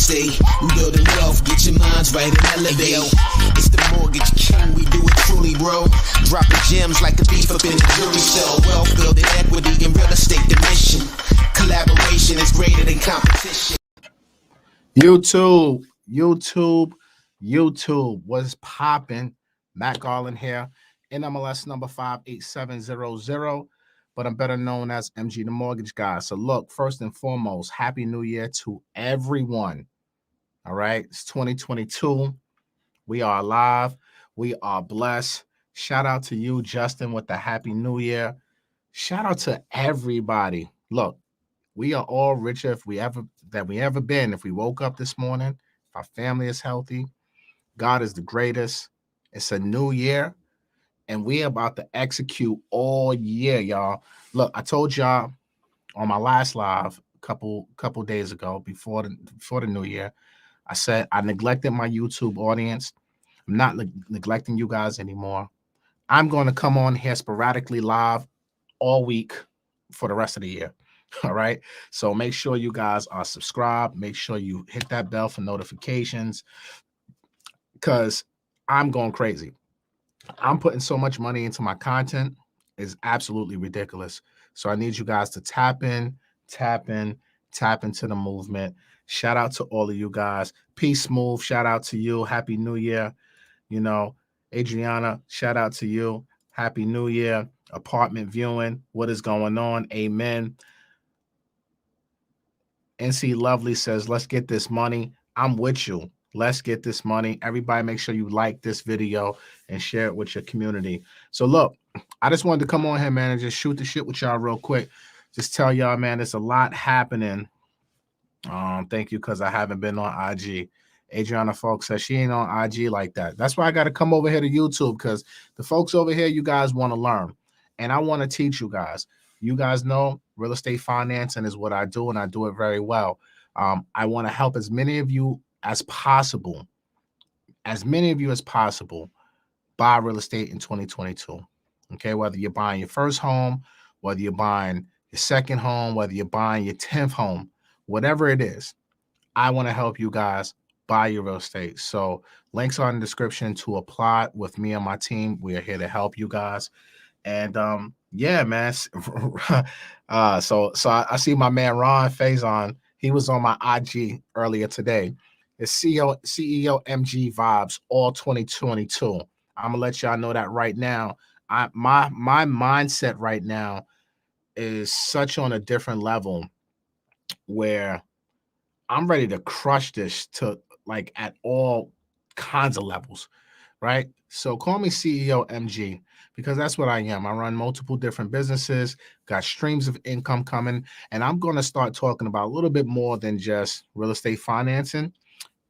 estate. We building wealth, get your minds right and elevate. Yo, it's the Mortgage King, we do it truly, bro. Dropping gems like a thief up in the jewelry store. Wealth building equity in real estate, the mission. Collaboration is greater than competition. YouTube, what's popping? Matt Garland here, NMLS number 58700, but I'm better known as MG the Mortgage Guy. So look, first and foremost, Happy New Year to everyone. All right, it's 2022. We are alive. We are blessed. Shout out to you, Justin, with the Happy New Year. Shout out to everybody. Look, we are all richer if we ever been. If we woke up this morning, if our family is healthy, God is the greatest. It's a new year, and we about to execute all year, y'all. Look, I told y'all on my last live a couple days ago before the new year, I said I neglected my YouTube audience. I'm not neglecting you guys anymore. I'm going to come on here sporadically live all week for the rest of the year. All right. So make sure you guys are subscribed. Make sure you hit that bell for notifications, because I'm going crazy. I'm putting so much money into my content. It's absolutely ridiculous. So I need you guys to tap into the movement. Shout out to all of you guys. Peace Smooth, shout out to you. Happy New Year. You know, Adriana, shout out to you. Happy New Year. Apartment viewing, what is going on? Amen. NC Lovely says, let's get this money. I'm with you. Let's get this money. Everybody make sure you like this video and share it with your community. So look, I just wanted to come on here, man, and just shoot the shit with y'all real quick. Just tell y'all, man, there's a lot happening. Thank you, because I haven't been on IG. Adriana Folks says she ain't on IG like that. That's why I got to come over here to YouTube, because the folks over here, you guys want to learn. And I want to teach you guys. You guys know real estate financing is what I do, and I do it very well. I want to help as many of you as possible, buy real estate in 2022. Okay, whether you're buying your first home, whether you're buying your second home, whether you're buying your 10th home, whatever it is, I want to help you guys buy your real estate. So links are in the description to apply with me and my team. We are here to help you guys. And yeah, man. So I see my man Ron Faison. He was on my IG earlier today. It's CEO MG vibes all 2022. I'm gonna let y'all know that right now. My mindset right now is such on a different level where I'm ready to crush this to like at all kinds of levels, right? So call me CEO MG, because that's what I am. I run multiple different businesses, got streams of income coming, and I'm going to start talking about a little bit more than just real estate financing.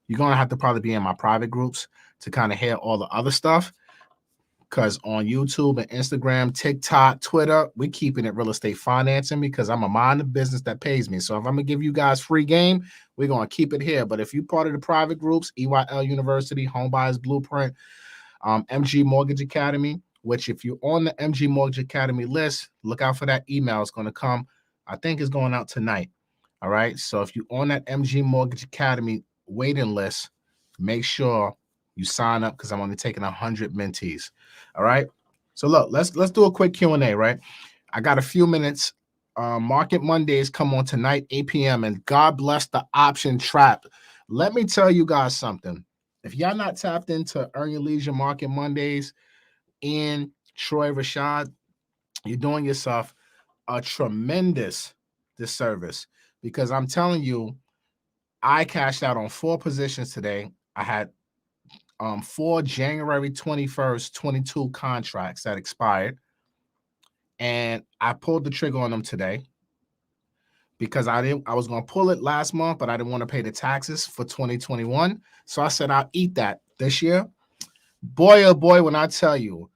You're going to have to probably be in my private groups to kind of hear all the other stuff, because on YouTube and Instagram, TikTok, Twitter, we keeping it real estate financing, because I'm a mind of business that pays me. So if I'm going to give you guys free game, we're going to keep it here. But if you're part of the private groups, EYL University, Homebuyers Blueprint, MG Mortgage Academy, which if you're on the MG Mortgage Academy list, look out for that email. It's going to come. I think it's going out tonight. All right. So if you're on that MG Mortgage Academy waiting list, make sure you sign up, because I'm only taking 100 mentees. All right. So look, let's do a quick Q&A, right? I got a few minutes. Market Mondays come on tonight, 8 p.m. And God bless the option trap. Let me tell you guys something. If y'all not tapped into Earn Your Leisure Market Mondays in Troy Rashad, you're doing yourself a tremendous disservice, because I'm telling you, I cashed out on 4 positions today. I had 4 January 21st, 22 contracts that expired, and I pulled the trigger on them today, because I was going to pull it last month, but I didn't want to pay the taxes for 2021. So I said, I'll eat that this year. Boy, oh boy, when I tell you,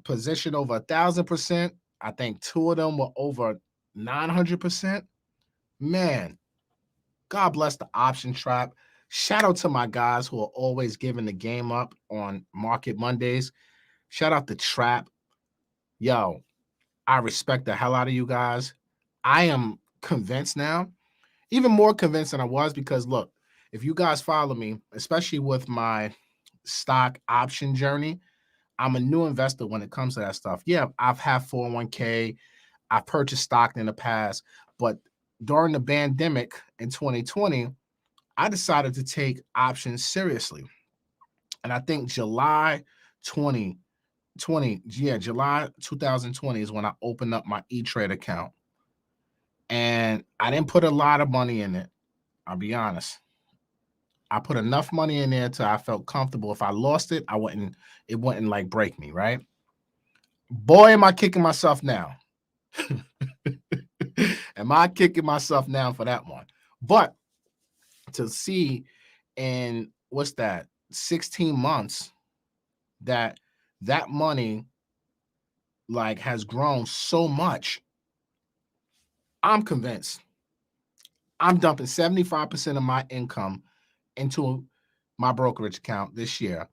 position over 1,000%, I think 2 of them were over 900%. Man, God bless the option trap. Shout out to my guys who are always giving the game up on Market Mondays. Shout out to Trap. Yo, I respect the hell out of you guys. I am convinced now, even more convinced than I was, because look, if you guys follow me, especially with my stock option journey, I'm a new investor when it comes to that stuff. Yeah, I've had 401k, I've purchased stock in the past, but during the pandemic in 2020, I decided to take options seriously. And I think July 2020, July 2020 is when I opened up my E-Trade account. And I didn't put a lot of money in it. I'll be honest. I put enough money in there till I felt comfortable. If I lost it, it wouldn't like break me, right? Boy, am I kicking myself now. Am I kicking myself now for that one? But to see in what's that, 16 months that money like has grown so much, I'm convinced I'm dumping 75% of my income into my brokerage account this year,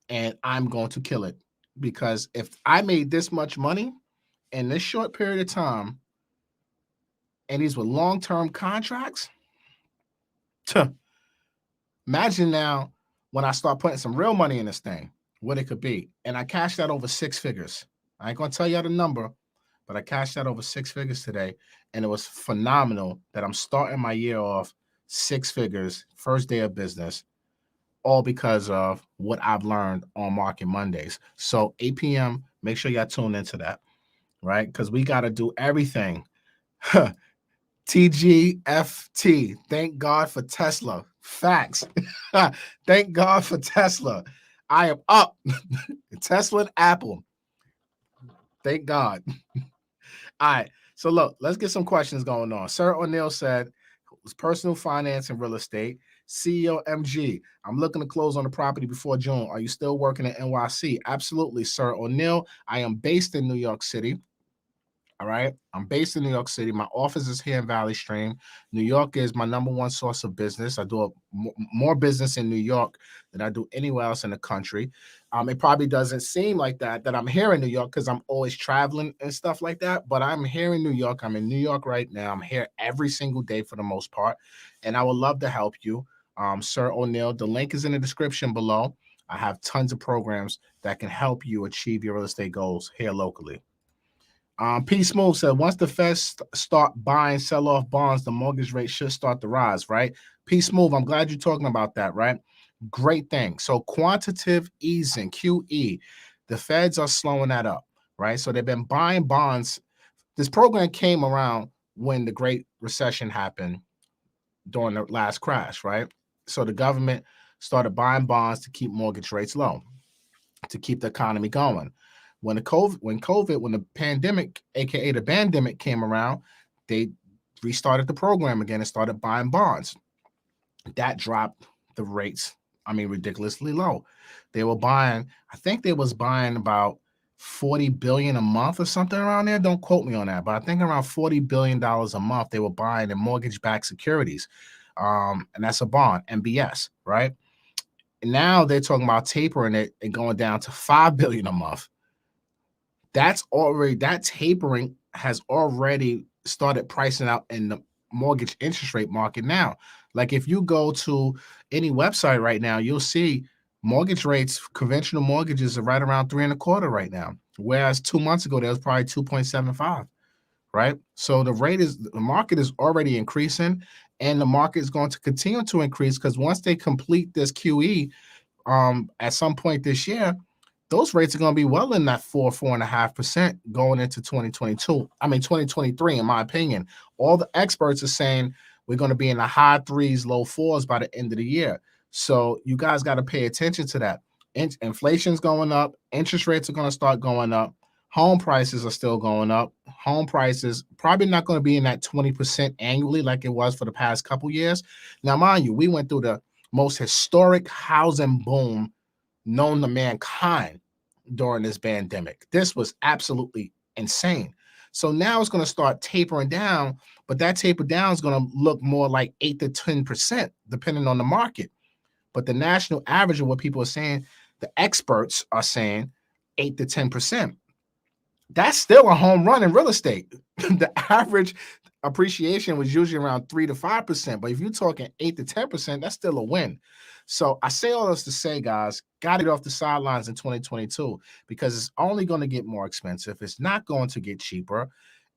and I'm going to kill it. Because if I made this much money in this short period of time, and these were long-term contracts, imagine now when I start putting some real money in this thing, what it could be. And I cashed out over 6 figures. I ain't going to tell you the number, but I cashed out over 6 figures today. And it was phenomenal that I'm starting my year off 6 figures, first day of business, all because of what I've learned on Market Mondays. So 8 p.m., make sure y'all tune into that, right? Because we got to do everything. TGFT. Thank God for Tesla. Facts. Thank God for Tesla. I am up. Tesla and Apple. Thank God. All right. So look, let's get some questions going on. Sir O'Neill said, personal finance and real estate. CEO MG, I'm looking to close on the property before June. Are you still working at NYC? Absolutely, Sir O'Neill. I am based in New York City. All right. I'm based in New York City. My office is here in Valley Stream. New York is my number one source of business. I do more business in New York than I do anywhere else in the country. It probably doesn't seem like that I'm here in New York because I'm always traveling and stuff like that. But I'm here in New York. I'm in New York right now. I'm here every single day for the most part. And I would love to help you. Sir O'Neill, the link is in the description below. I have tons of programs that can help you achieve your real estate goals here locally. P. Smooth said, once the Fed start buying sell-off bonds, the mortgage rate should start to rise, right? P. Smooth, I'm glad you're talking about that, right? Great thing. So quantitative easing, QE, the Feds are slowing that up, right? So they've been buying bonds. This program came around when the Great Recession happened during the last crash, right? So the government started buying bonds to keep mortgage rates low, to keep the economy going. When the pandemic, aka the pandemic, came around, they restarted the program again and started buying bonds. That dropped the rates, ridiculously low. They were buying, I think they was buying about 40 billion a month or something around there. Don't quote me on that, but I think around $40 billion a month they were buying in mortgage-backed securities. And that's a bond, MBS, right? And now they're talking about tapering it and going down to 5 billion a month. That tapering has already started pricing out in the mortgage interest rate market now. Like if you go to any website right now, you'll see mortgage rates, conventional mortgages are right around 3.25 right now. Whereas 2 months ago, there was probably 2.75, right? So the market is already increasing, and the market is going to continue to increase because once they complete this QE at some point this year, those rates are going to be well in that 4.5% going into 2023, in my opinion. All the experts are saying we're going to be in the high 3s, low 4s by the end of the year. So you guys got to pay attention to that. Inflation's going up. Interest rates are going to start going up. Home prices are still going up. Home prices probably not going to be in that 20% annually like it was for the past couple years. Now, mind you, we went through the most historic housing boom known to mankind during this pandemic. This was absolutely insane. So now it's going to start tapering down, but that taper down is going to look more like 8 to 10%, depending on the market. But the national average of what people are saying, the experts are saying 8 to 10%. That's still a home run in real estate. The average appreciation was usually around 3 to 5%. But if you're talking 8 to 10%, that's still a win. So I say all this to say, guys, got to get off the sidelines in 2022 because it's only going to get more expensive. It's not going to get cheaper.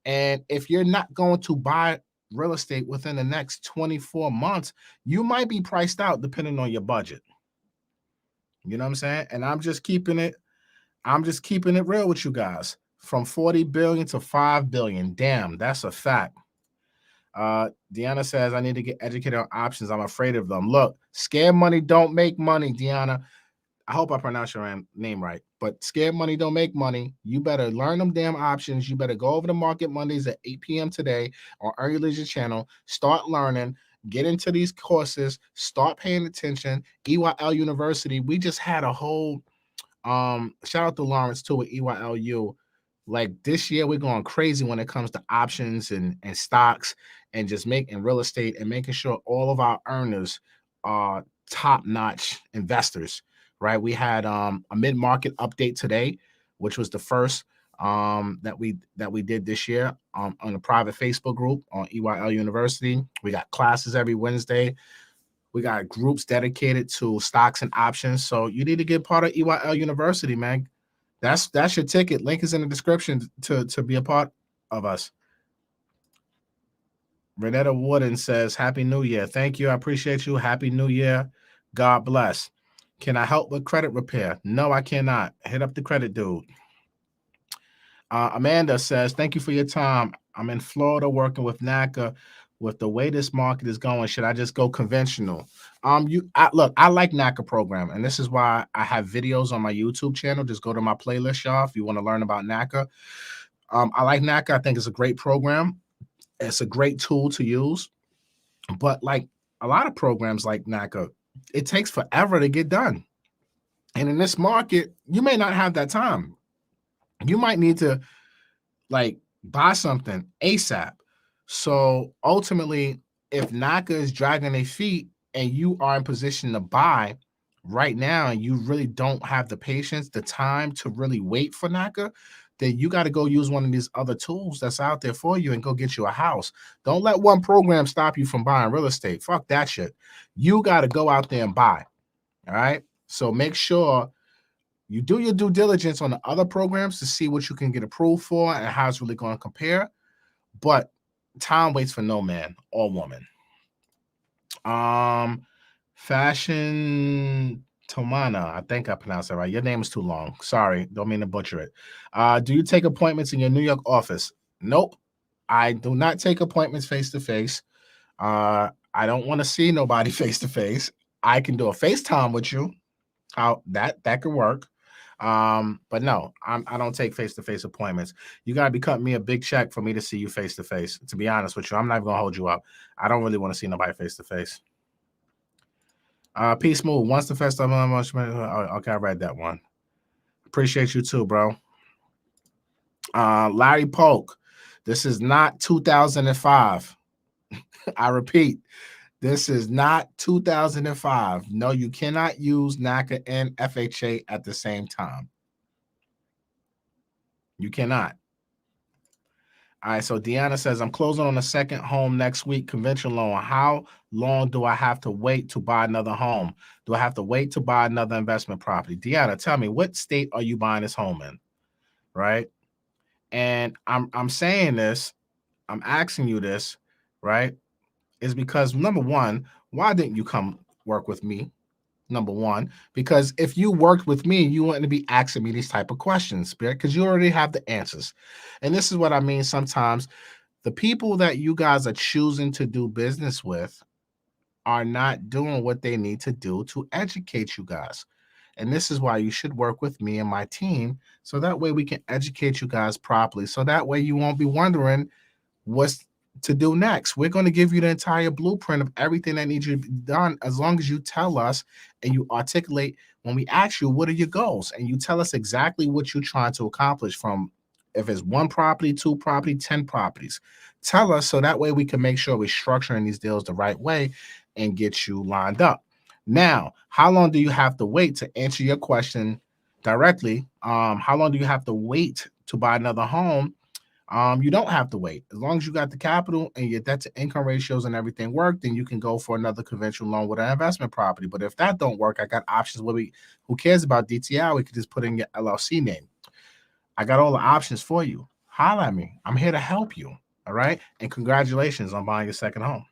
And if you're not going to buy real estate within the next 24 months, you might be priced out depending on your budget. You know what I'm saying? And I'm just keeping it real with you guys. From 40 billion to 5 billion. Damn, that's a fact. Deanna says, I need to get educated on options. I'm afraid of them. Look, scared money don't make money, Deanna. I hope I pronounce your name right. But scared money don't make money. You better learn them damn options. You better go over to Market Mondays at 8 p.m. today on Earn Your Leisure channel. Start learning. Get into these courses. Start paying attention. EYL University. We just had a whole shout out to Lawrence too with EYLU. Like this year, we're going crazy when it comes to options and stocks and just making real estate and making sure all of our earners are top-notch investors. Right? We had a mid-market update today, which was the first that we did this year on a private Facebook group on EYL University. We got classes every Wednesday. We got groups dedicated to stocks and options. So you need to get part of EYL University, man. That's your ticket. Link is in the description to be a part of us. Renetta Wooden says, Happy New Year. Thank you. I appreciate you. Happy New Year. God bless. Can I help with credit repair? No, I cannot. Hit up the credit dude. Amanda says, thank you for your time. I'm in Florida working with NACA. With the way this market is going, should I just go conventional? Look, I like NACA program, and this is why I have videos on my YouTube channel. Just go to my playlist, y'all, if you want to learn about NACA. I like NACA. I think it's a great program. It's a great tool to use. But like a lot of programs like NACA, it takes forever to get done. And in this market, you may not have that time. You might need to like buy something ASAP. So ultimately, if NACA is dragging their feet and you are in position to buy right now and you really don't have the patience, the time to really wait for NACA, then you got to go use one of these other tools that's out there for you and go get you a house. Don't let one program stop you from buying real estate. Fuck that shit. You got to go out there and buy. All right. So make sure you do your due diligence on the other programs to see what you can get approved for and how it's really going to compare. But time waits for no man or woman. Fashion Tomana, I think I pronounced that right. Your name is too long. Sorry, don't mean to butcher it. Do you take appointments in your New York office? Nope. I do not take appointments face-to-face. I don't want to see nobody face-to-face. I can do a FaceTime with you. How that could work. But no, I don't take face-to-face appointments. You gotta be cutting me a big check for me to see you face-to-face. To be honest with you, I'm not even gonna hold you up. I don't really want to see nobody face-to-face. Peace move. Once the festival, okay, I read that one. Appreciate you too, bro. Larry Polk, this is not 2005. I repeat, this is not 2005. No, you cannot use NACA and FHA at the same time. You cannot. All right, so Deanna says, I'm closing on a second home next week, conventional loan. How long do I have to wait to buy another home? Do I have to wait to buy another investment property? Deanna, tell me, what state are you buying this home in? Right? And I'm saying this, I'm asking you this, right? Is because number one, why didn't you come work with me? Number one, because if you worked with me, you wouldn't be asking me these type of questions, because you already have the answers. And this is what I mean. Sometimes the people that you guys are choosing to do business with are not doing what they need to do to educate you guys. And this is why you should work with me and my team. So that way we can educate you guys properly. So that way you won't be wondering what's to do next. We're going to give you the entire blueprint of everything that needs to be done as long as you tell us and you articulate when we ask you, what are your goals? And you tell us exactly what you're trying to accomplish from if it's 1 property, 2 property, 10 properties. Tell us so that way we can make sure we're structuring these deals the right way and get you lined up. Now, how long do you have to wait to answer your question directly? How long do you have to wait to buy another home? You don't have to wait. As long as you got the capital and your debt to income ratios and everything work, then you can go for another conventional loan with an investment property. But if that don't work, I got options where who cares about DTI? We could just put in your LLC name. I got all the options for you. Holler at me. I'm here to help you. All right. And congratulations on buying your second home.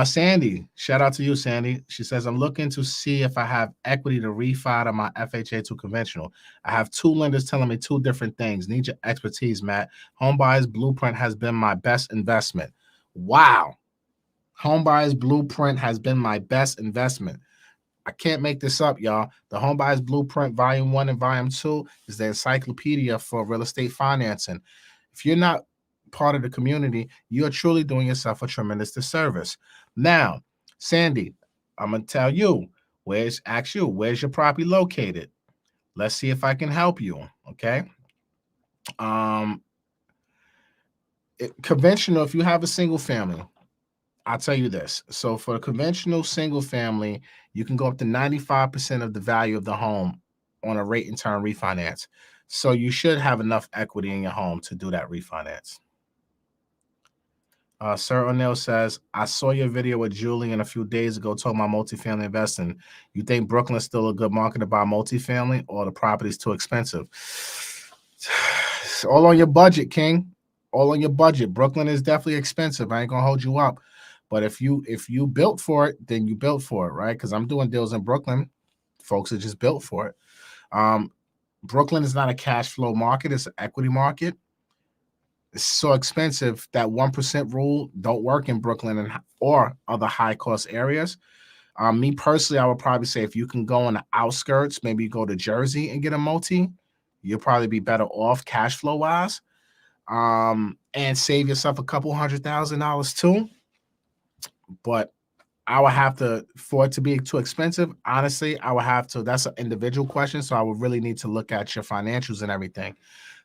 Sandy, shout out to you, Sandy. She says, I'm looking to see if I have equity to refi to my FHA to conventional. I have two lenders telling me two different things. Need your expertise, Matt. Homebuyers Blueprint has been my best investment. Wow. Homebuyers Blueprint has been my best investment. I can't make this up, y'all. The Homebuyers Blueprint Volume 1 and Volume 2 is the encyclopedia for real estate financing. If you're not part of the community, you're truly doing yourself a tremendous disservice. Now, Sandy, I'm going to tell you, where's your property located? Let's see if I can help you, okay? Conventional, if you have a single family, I'll tell you this. So for a conventional single family, you can go up to 95% of the value of the home on a rate and term refinance. So you should have enough equity in your home to do that refinance. Sir O'Neill says, I saw your video with Julian a few days ago talking about multifamily investing. You think Brooklyn's still a good market to buy multifamily, or the property's too expensive? It's all on your budget, King. All on your budget. Brooklyn is definitely expensive. I ain't gonna hold you up. But if you built for it, then you built for it, right? Because I'm doing deals in Brooklyn. Folks are just built for it. Brooklyn is not a cash flow market. It's an equity market. It's so expensive that 1% rule don't work in Brooklyn or other high cost areas. Me personally, I would probably say if you can go on the outskirts, maybe go to Jersey and get a multi, you'll probably be better off cash flow wise, and save yourself a couple $100,000 too. But I would have to, for it to be too expensive, honestly, I would have to, that's an individual question. So I would really need to look at your financials and everything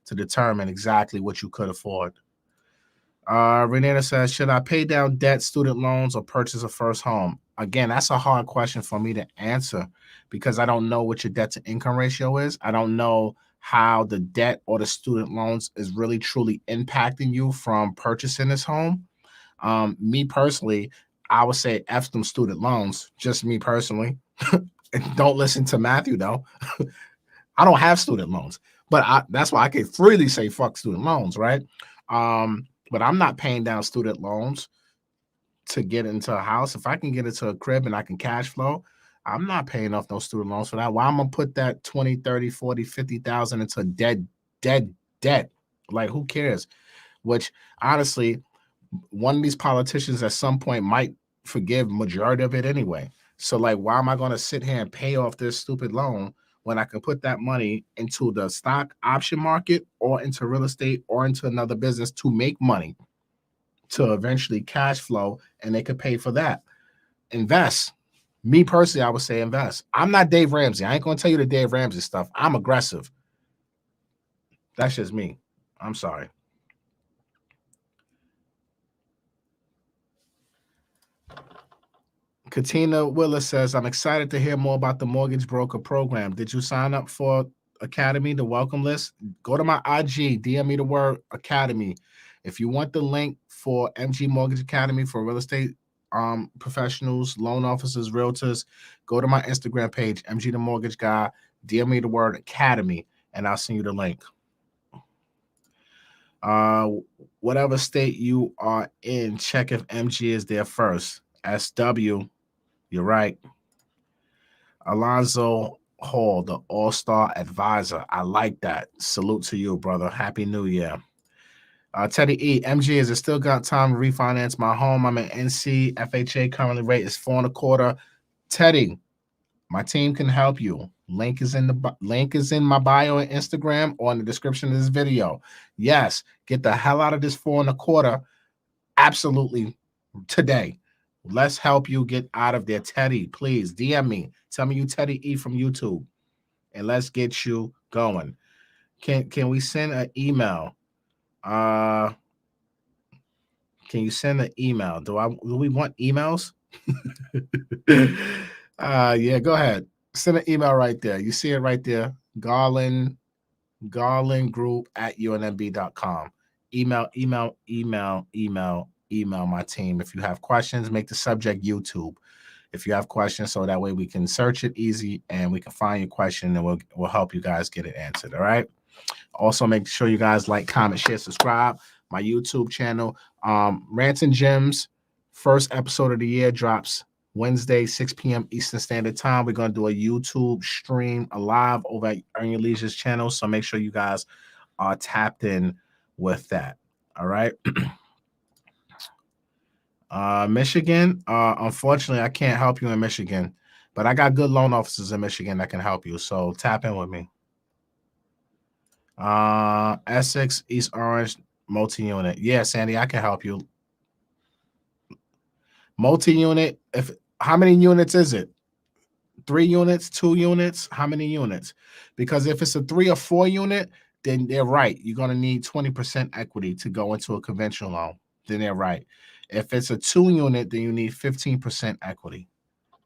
to determine exactly what you could afford. Renata says, should I pay down debt, student loans, or purchase a first home? Again, that's a hard question for me to answer because I don't know what your debt to income ratio is. I don't know how the debt or the student loans is really truly impacting you from purchasing this home. Me personally, I would say F them student loans, just me personally. Don't listen to Matthew though. I don't have student loans, but that's why I can freely say fuck student loans, right? But I'm not paying down student loans to get into a house. If I can get into a crib and I can cash flow, I'm not paying off no student loans for that. Why I'm gonna put that 20, 30, 40, 50,000 into debt? Like, who cares? Which honestly, one of these politicians at some point might forgive majority of it anyway. So like, why am I going to sit here and pay off this stupid loan when I can put that money into the stock option market or into real estate or into another business to make money to eventually cash flow, and they could pay for that. Invest. Me personally, I would say invest. I'm not Dave Ramsey. I ain't going to tell you the Dave Ramsey stuff. I'm aggressive. That's just me. I'm sorry. Katina Willis says, I'm excited to hear more about the mortgage broker program. Did you sign up for Academy, the welcome list? Go to my IG, DM me the word Academy. If you want the link for MG Mortgage Academy for real estate professionals, loan officers, realtors, go to my Instagram page, MG the Mortgage Guy, DM me the word Academy, and I'll send you the link. Whatever state you are in, check if MG is there first. SW. You're right. Alonzo Hall, the all-star advisor. I like that. Salute to you, brother. Happy New Year. Teddy E, MG, is it still got time to refinance my home? I'm an NC. FHA currently rate is 4.25. Teddy, my team can help you. Link is in my bio on Instagram or in the description of this video. Yes, get the hell out of this 4.25. Absolutely today. Let's help you get out of there. Teddy, please DM me. Tell me you Teddy E from YouTube, and let's get you going. Can we send an email? Can you send an email? Do we want emails? Yeah, go ahead. Send an email right there. You see it right there. Garland garlandgroup@unmb.com. Email my team. If you have questions, make the subject YouTube. If you have questions, so that way we can search it easy and we can find your question and we'll help you guys get it answered. All right. Also, make sure you guys like, comment, share, subscribe. My YouTube channel, Rants and Gems. First episode of the year drops Wednesday, 6 p.m. Eastern Standard Time. We're going to do a YouTube stream live over at Earn Your Leisure's channel. So make sure you guys are tapped in with that. All right. Michigan, unfortunately, I can't help you in Michigan, but I got good loan officers in Michigan that can help you. So tap in with me. Essex, East Orange, multi-unit. Yeah, Sandy, I can help you. Multi-unit. How many units is it? 3 units, 2 units? How many units? Because if it's a 3 or 4 unit, then they're right. You're going to need 20% equity to go into a conventional loan. Then they're right. If it's a 2 unit, then you need 15% equity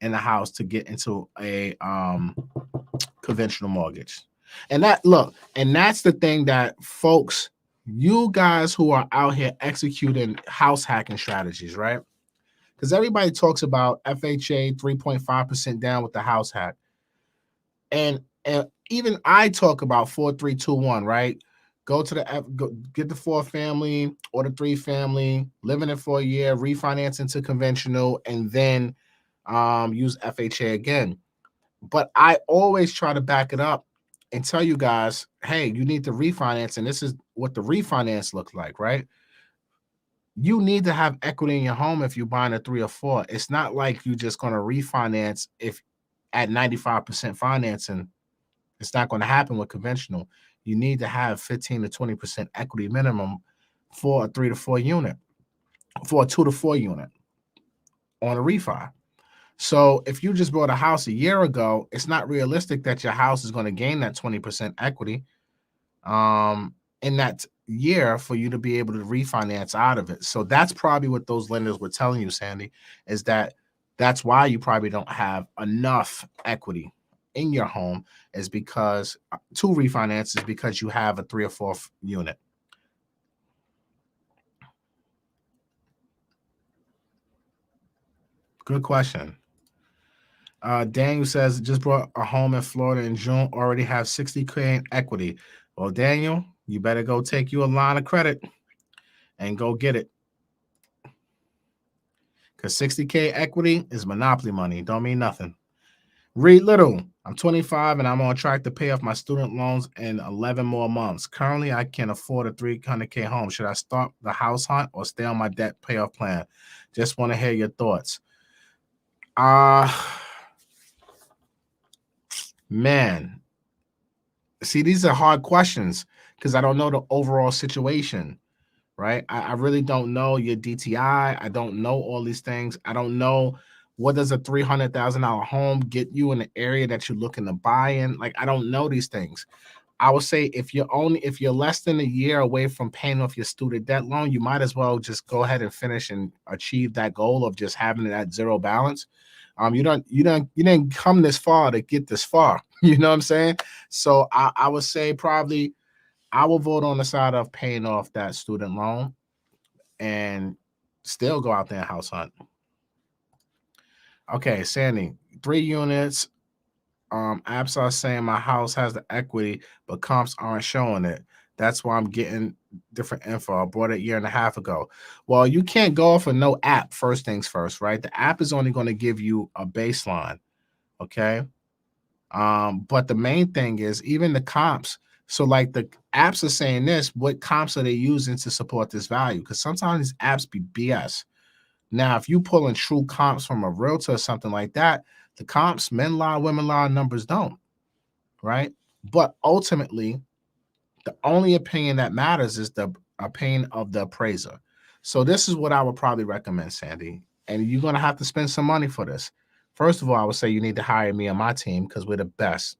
in the house to get into a conventional mortgage. And that's the thing that folks, you guys who are out here executing house hacking strategies, right? Because everybody talks about FHA 3.5% down with the house hack. And even I talk about 4-3-2-1, right? Go get the 4 family or the 3 family, live in it for a year, refinance into conventional, and then use FHA again. But I always try to back it up and tell you guys, hey, you need to refinance, and this is what the refinance looks like, right? You need to have equity in your home if you're buying a 3 or 4. It's not like you're just going to refinance if at 95% financing. It's not going to happen with conventional. You need to have 15 to 20% equity minimum for a 3 to 4 unit, for a 2 to 4 unit on a refi. So if you just bought a house a year ago, it's not realistic that your house is going to gain that 20% equity in that year for you to be able to refinance out of it. So that's probably what those lenders were telling you, Sandy, is that's why you probably don't have enough equity in your home, is because to refinance is because you have a 3 or 4 unit. Good question. Daniel says, just bought a home in Florida in June, already have 60K in equity. Well, Daniel, you better go take you a line of credit and go get it. Because 60K equity is monopoly money. Don't mean nothing. Reed Little, I'm 25 and I'm on track to pay off my student loans in 11 more months. Currently, I can afford a 300K home. Should I start the house hunt or stay on my debt payoff plan? Just want to hear your thoughts. Man, see, these are hard questions because I don't know the overall situation, right? I really don't know your DTI. I don't know all these things. I don't know what does a $300,000 home get you in the area that you're looking to buy in. Like, I don't know these things. I would say if you're less than a year away from paying off your student debt loan, you might as well just go ahead and finish and achieve that goal of just having it at zero balance. You didn't come this far to get this far. You know what I'm saying? So I would say probably I will vote on the side of paying off that student loan and still go out there and house hunt. Okay, Sandy, 3 units. Apps are saying my house has the equity, but comps aren't showing it. That's why I'm getting different info. I bought it a year and a half ago. Well, you can't go off of no app. First things first, right? The app is only going to give you a baseline. Okay. But the main thing is even the comps. So like the apps are saying this, what comps are they using to support this value? Because sometimes these apps be BS. Now, if you pull in true comps from a realtor or something like that, the comps, men lie, women lie, numbers don't, right? But ultimately, the only opinion that matters is the opinion of the appraiser. So this is what I would probably recommend, Sandy. And you're going to have to spend some money for this. First of all, I would say you need to hire me on my team because we're the best.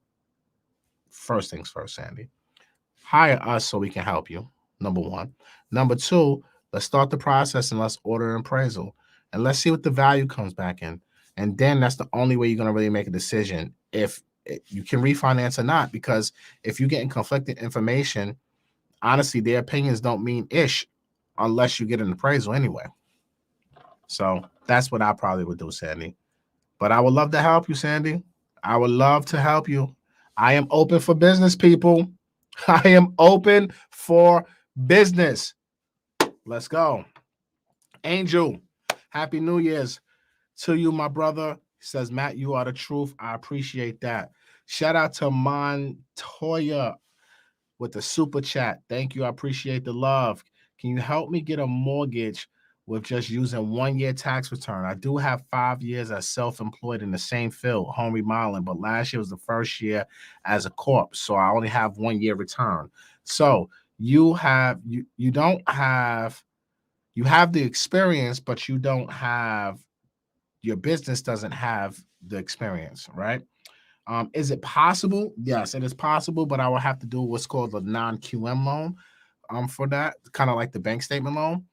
First things first, Sandy. Hire us so we can help you, number one. Number two, let's start the process and let's order an appraisal. And let's see what the value comes back in. And then that's the only way you're going to really make a decision if you can refinance or not, because if you're getting conflicting information, honestly, their opinions don't mean ish unless you get an appraisal anyway. So that's what I probably would do, Sandy. But I would love to help you, Sandy. I would love to help you. I am open for business, people. I am open for business. Let's go. Angel, Happy New Year's to you, my brother. He says, Matt, you are the truth. I appreciate that. Shout out to Montoya with the super chat. Thank you. I appreciate the love. Can you help me get a mortgage with just using 1 year tax return? I do have 5 years as self-employed in the same field, home remodeling, but last year was the first year as a corp, so I only have 1 year return. So you don't have, you have the experience, but you don't have, your business doesn't have the experience, right? Is it possible? Yes, it is possible, but I will have to do what's called a non-QM loan for that, kind of like the bank statement loan.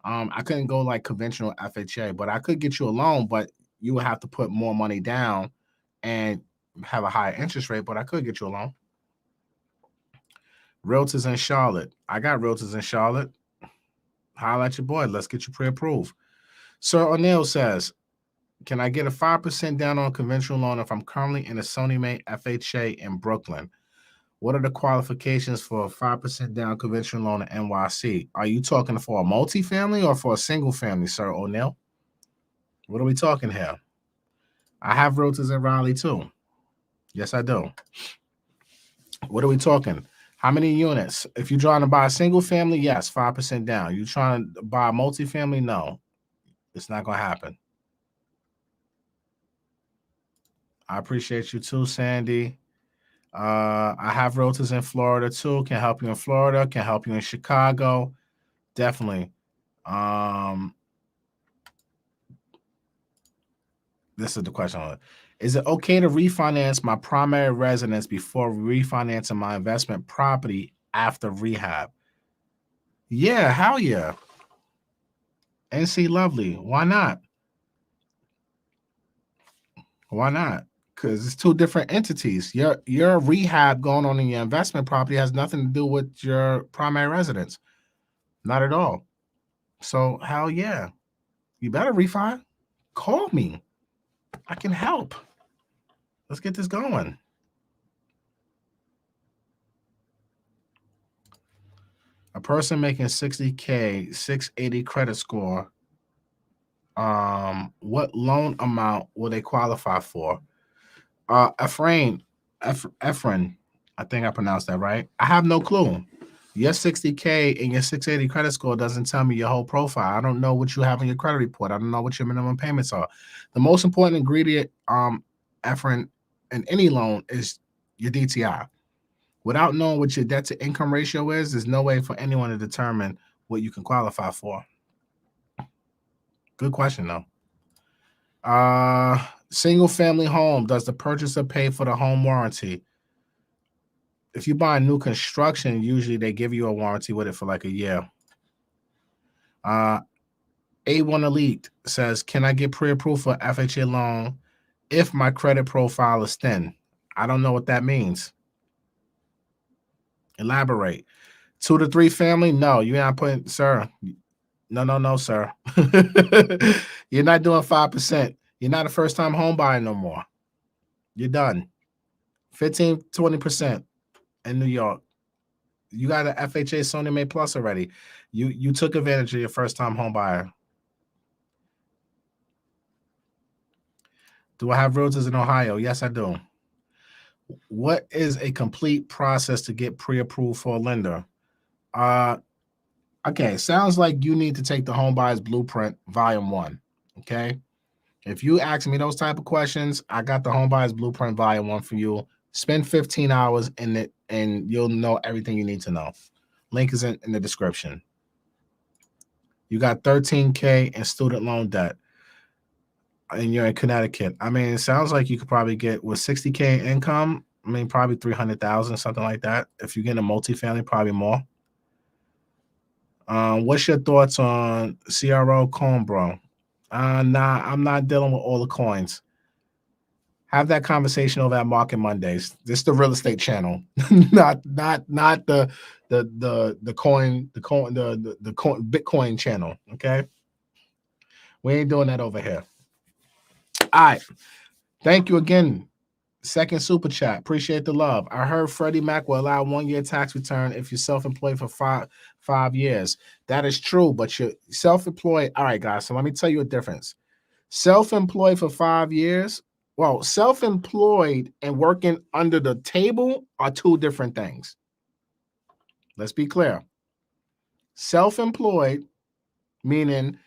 I couldn't go like conventional FHA, but I could get you a loan, but you would have to put more money down and have a higher interest rate, but I could get you a loan. Realtors in Charlotte. I got realtors in Charlotte. Holla at your boy. Let's get you pre-approved. Sir O'Neill says, can I get a 5% down on a conventional loan if I'm currently in a Sony Mae FHA in Brooklyn? What are the qualifications for a 5% down conventional loan in NYC? Are you talking for a multifamily or for a single family, Sir O'Neill? What are we talking here? I have realtors in Raleigh too. Yes, I do. What are we talking? How many units? If you're trying to buy a single family, yes, 5% down. You trying to buy a multifamily? No, it's not going to happen. I appreciate you too, Sandy. I have realtors in Florida too. Can help you in Florida. Can help you in Chicago. Definitely. This is the question. Is it okay to refinance my primary residence before refinancing my investment property after rehab? Yeah, hell yeah. NC Lovely. Why not? Why not? Because it's two different entities. Your rehab going on in your investment property has nothing to do with your primary residence. Not at all. So hell yeah. You better refi. Call me. I can help. Let's get this going. A person making 60K, 680 credit score, what loan amount will they qualify for? Ephraim, I think I pronounced that right. I have no clue. Your 60K and your 680 credit score doesn't tell me your whole profile. I don't know what you have in your credit report. I don't know what your minimum payments are. The most important ingredient, Ephraim, in any loan is your DTI. Without knowing what your debt to income ratio is, there's no way for anyone to determine what you can qualify for. Good question, though. Single family home. Does the purchaser pay for the home warranty? If you buy new construction, usually they give you a warranty with it for like a year. A1 Elite says, can I get pre-approved for FHA loan if my credit profile is thin? I don't know what that means. Elaborate. 2 to 3 family? No, you're not putting, sir. No, sir. You're not doing 5%. You're not a first-time home buyer no more. You're done. 15, 20% in New York. You got an FHA Sony Mae Plus already. You took advantage of your first-time home buyer. Do I have realtors in Ohio? Yes, I do. What is a complete process to get pre-approved for a lender? Okay, sounds like you need to take the Home Buyers Blueprint Volume 1, okay? If you ask me those type of questions, I got the Home Buyers Blueprint Volume 1 for you. Spend 15 hours in it, and you'll know everything you need to know. Link is in the description. You got 13K in student loan debt, and you're in Connecticut. I mean, it sounds like you could probably get with 60K income. I mean, probably 300,000, something like that. If you get a multifamily, probably more. What's your thoughts on CRO coin, bro? Nah, I'm not dealing with all the coins. Have that conversation over at Market Mondays. This is the real estate channel, not the coin Bitcoin channel. Okay, we ain't doing that over here. All right, thank you again. Second super chat. Appreciate the love. I heard Freddie Mac will allow 1 year tax return if you're self-employed for five years. That is true, but you're self-employed. All right, guys. So let me tell you a difference. Self-employed for 5 years. Well, self-employed and working under the table are two different things. Let's be clear. Self-employed, meaning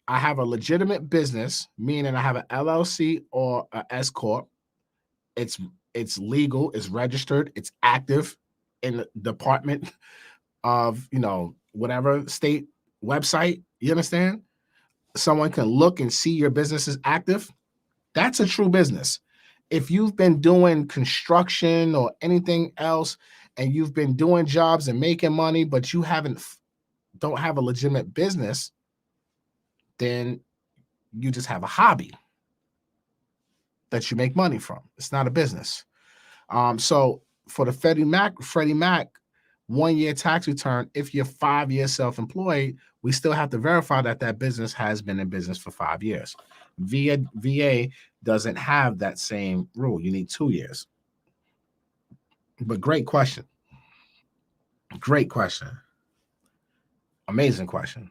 I have a legitimate business, meaning I have an LLC or an S corp. It's legal, it's registered, it's active in the department of, whatever state website. You understand? Someone can look and see your business is active. That's a true business. If you've been doing construction or anything else and you've been doing jobs and making money, but you don't have a legitimate business, then you just have a hobby that you make money from. It's not a business. So for the Freddie Mac 1 year tax return, if you're 5 years self-employed, we still have to verify that business has been in business for 5 years. VA doesn't have that same rule. You need 2 years. But great question. Great question. Amazing question.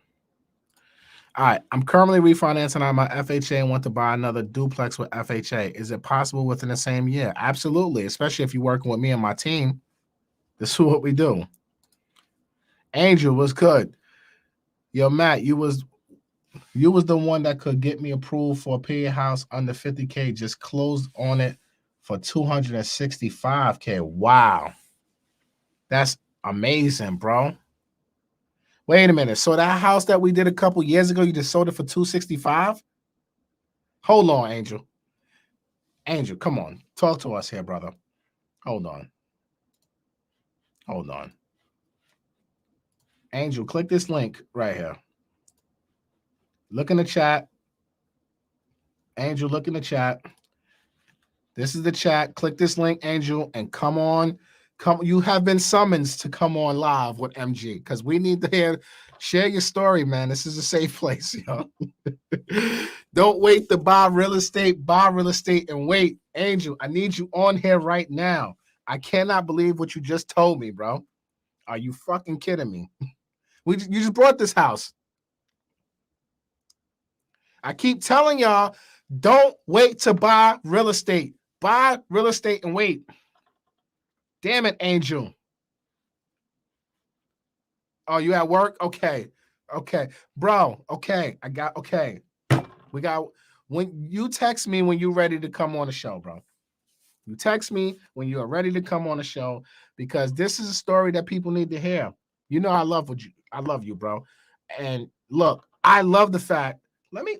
All right. I'm currently refinancing on my FHA and want to buy another duplex with FHA. Is it possible within the same year? Absolutely. Especially if you're working with me and my team. This is what we do. Angel was good. Yo, Matt, you was the one that could get me approved for a period house under 50K. Just closed on it for 265K. Wow. That's amazing, bro. Wait a minute. So that house that we did a couple years ago, you just sold it for 265? Hold on, Angel. Angel, come on. Talk to us here, brother. Hold on. Angel, click this link right here. Look in the chat. Angel, look in the chat. This is the chat. Click this link, Angel, and come on. You have been summoned to come on live with MG because we need to share your story, man. This is a safe place, yo. Don't wait to buy real estate. Buy real estate and wait. Angel, I need you on here right now. I cannot believe what you just told me, bro. Are you fucking kidding me? You just bought this house. I keep telling y'all, don't wait to buy real estate. Buy real estate and wait. Damn it, Angel. Oh, you at work? Okay. Bro, okay. We got, when you text me when you're ready to come on the show, bro. You text me when you are ready to come on the show because this is a story that people need to hear. You know I love you, bro. And look, I love the fact. Let me.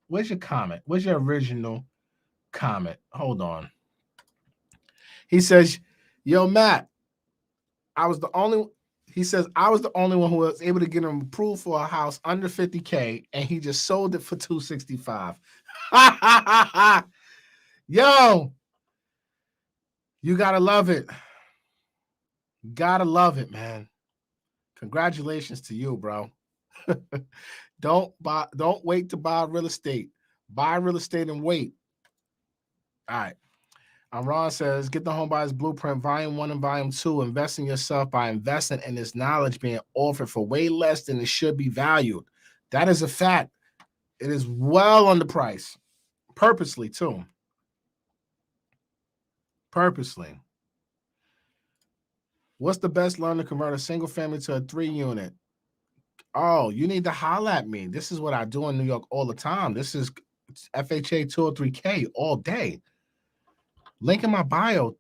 Where's your comment? Where's your original comment? Hold on. He says, yo, Matt, he says, I was the only one who was able to get him approved for a house under 50K, and he just sold it for 265. Yo, you gotta love it. Gotta love it, man. Congratulations to you, bro. Don't wait to buy real estate. Buy real estate and wait. All right. Ron says, get the Homebuyers Blueprint, Volume 1 and Volume 2. Invest in yourself by investing in this knowledge being offered for way less than it should be valued. That is a fact. It is well underpriced. Purposely, too. Purposely. What's the best loan to convert a single family to a 3-unit? Oh, you need to holler at me. This is what I do in New York all the time. This is FHA 203K all day. Link in my bio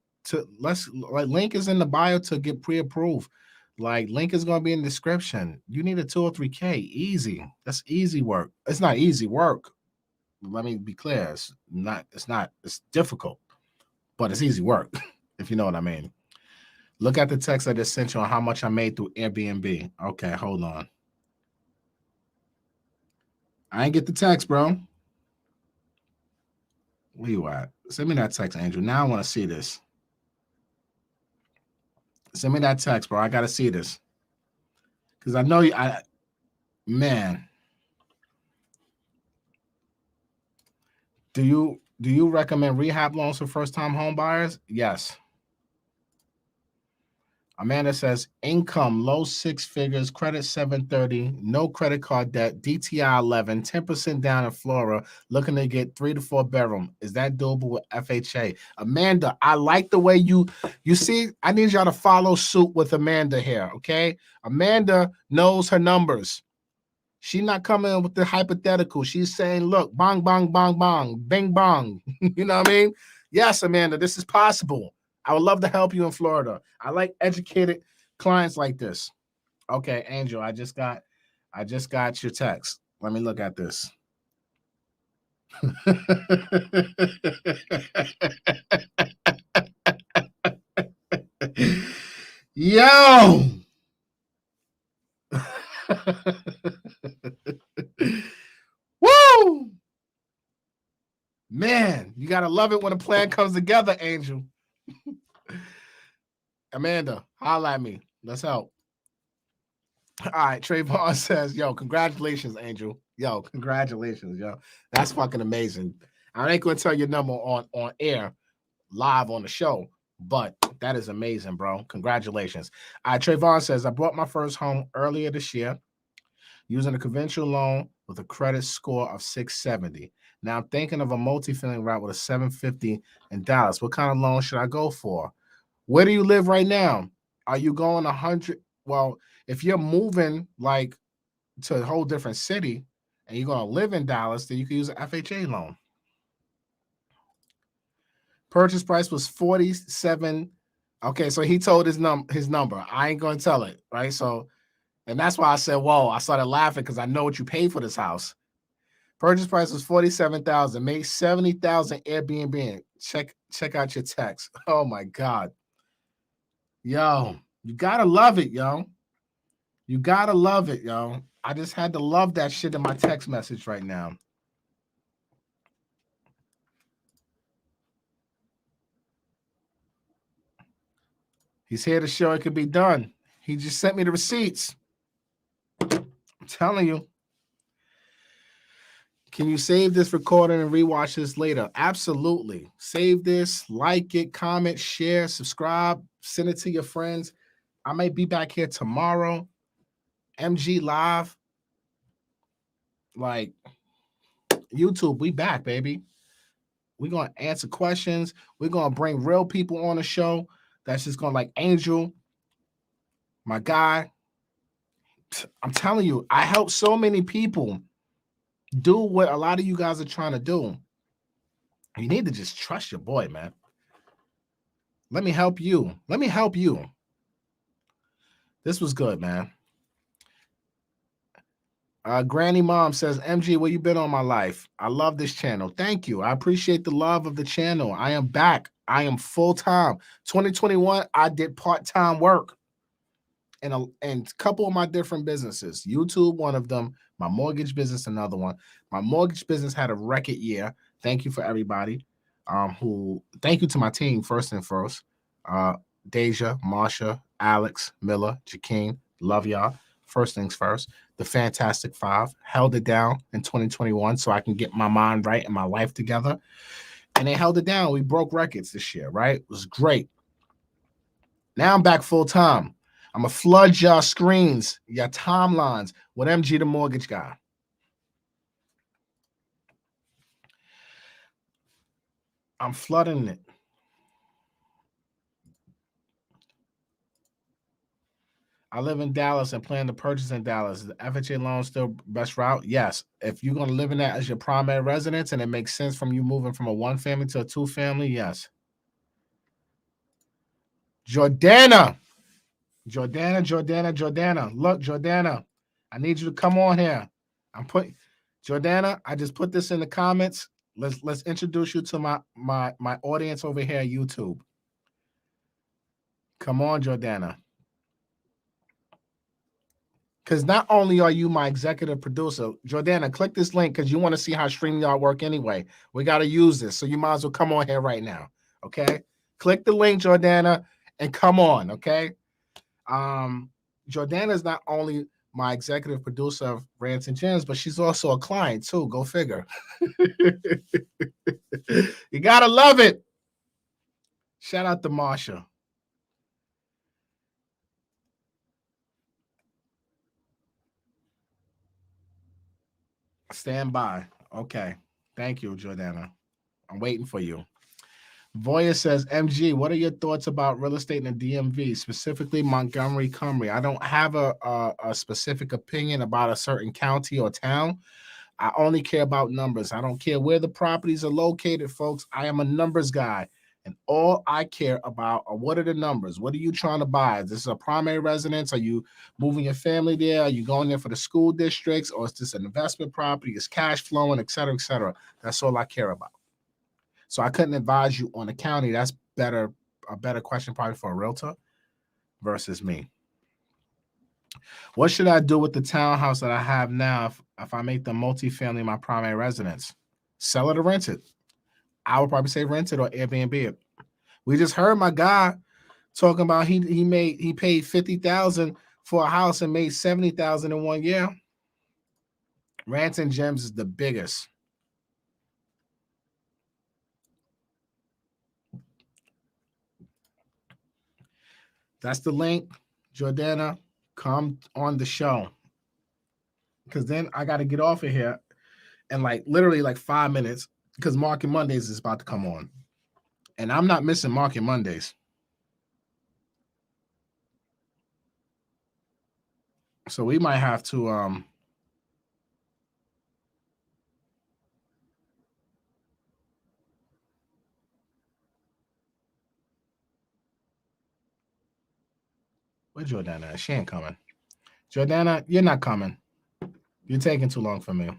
link is in the bio to get pre-approved. Link is going to be in the description. You need a 203K. Easy. That's easy work. It's not easy work. Let me be clear. It's difficult, but it's easy work, if you know what I mean. Look at the text I just sent you on how much I made through Airbnb. Okay, hold on. I ain't get the text, bro. Where you at? Send me that text, Angel. Now I want to see this. Send me that text, bro. I gotta see this. Cause I know you man. Do you recommend rehab loans for first time home buyers? Yes. Amanda says income low six figures, credit 730, no credit card debt, DTI 11, 10% down in Florida, looking to get 3 to 4 bedroom. Is that doable with FHA? Amanda, I like the way you see. I need y'all to follow suit with Amanda here, okay? Amanda knows her numbers. She's not coming in with the hypothetical. She's saying, look, bong, bong, bong, bong, bing, bong. You know what I mean? Yes, Amanda, this is possible. I would love to help you in Florida. I like educated clients like this. Okay, Angel, I just got your text. Let me look at this. Yo! Woo! Man, you gotta love it when a plan comes together, Angel. Amanda, holla at me. Let's help. All right, Trayvon says, yo, congratulations, Angel. Yo, congratulations, yo. That's fucking amazing. I ain't gonna tell your number on air live on the show, but that is amazing, bro. Congratulations. All right, Trayvon says, I bought my first home earlier this year using a conventional loan with a credit score of 670. Now I'm thinking of a multi-family route with a 750 in Dallas. What kind of loan should I go for? Where do you live right now? Are you going 100? Well, if you're moving like to a whole different city and you're going to live in Dallas, then you can use an FHA loan. Purchase price was 47. Okay, so he told his number. I ain't going to tell it, right? So, and that's why I said, whoa, I started laughing because I know what you paid for this house. Purchase price was 47,000. Made 70,000 Airbnb. Check out your text. Oh my God. Yo, you gotta love it, yo. You gotta love it, yo. I just had to love that shit in my text message right now. He's here to show it could be done. He just sent me the receipts. I'm telling you. Can you save this recording and rewatch this later? Absolutely. Save this, like it, comment, share, subscribe, send it to your friends. I might be back here tomorrow. MG Live. Like, YouTube, we back, baby. We're going to answer questions. We're going to bring real people on the show. That's just going to, like Angel, my guy. I'm telling you, I help so many people do what a lot of you guys are trying to do. You need to just trust your boy, man. Let me help you. Let me help you. This was good, man. Granny Mom says, MG, where you been all my life? I love this channel. Thank you. I appreciate the love of the channel. I am back. I am full-time. 2021, I did part-time work in a couple of my different businesses. YouTube, one of them. My mortgage business, another one. My mortgage business had a record year. Thank you for everybody. Thank you to my team, first and first. Deja, Marsha, Alex, Miller, Jakeem. Love y'all. First things first. The Fantastic Five held it down in 2021 so I can get my mind right and my life together. And they held it down. We broke records this year, right? It was great. Now I'm back full time. I'm going to flood y'all screens, your timelines with MG the Mortgage Guy. I'm flooding it. I live in Dallas and plan to purchase in Dallas. Is the FHA loan still best route? Yes. If you're going to live in that as your primary residence and it makes sense from you moving from a one family to a two family, yes. Jordana. Look, Jordana, I need you to come on here. Jordana, I just put this in the comments. Let's introduce you to my audience over here at YouTube. Come on, Jordana. Because not only are you my executive producer, Jordana, click this link because you want to see how StreamYard work anyway. We got to use this. So you might as well come on here right now. Okay. Click the link, Jordana, and come on. Okay. Jordana is not only my executive producer of Rants and Gems, but she's also a client too. Go figure. You got to love it. Shout out to Marsha. Stand by. Okay. Thank you, Jordana. I'm waiting for you. Voya says, MG, what are your thoughts about real estate in the DMV, specifically Montgomery County? I don't have a specific opinion about a certain county or town. I only care about numbers. I don't care where the properties are located, folks. I am a numbers guy. And all I care about are what are the numbers? What are you trying to buy? Is this a primary residence? Are you moving your family there? Are you going there for the school districts? Or is this an investment property? Is cash flowing, et cetera, et cetera? That's all I care about. So I couldn't advise you on the county. That's a better question probably for a realtor versus me. What should I do with the townhouse that I have now if I make the multifamily my primary residence? Sell it or rent it? I would probably say rent it or Airbnb it. We just heard my guy talking about he paid $50,000 for a house and made $70,000 in 1 year. Rants and Gems is the biggest. That's the link. Jordana, come on the show. Because then I got to get off of here in literally 5 minutes because Market Mondays is about to come on. And I'm not missing Market Mondays. So we might have to where's Jordana? She ain't coming. Jordana, you're not coming. You're taking too long for me.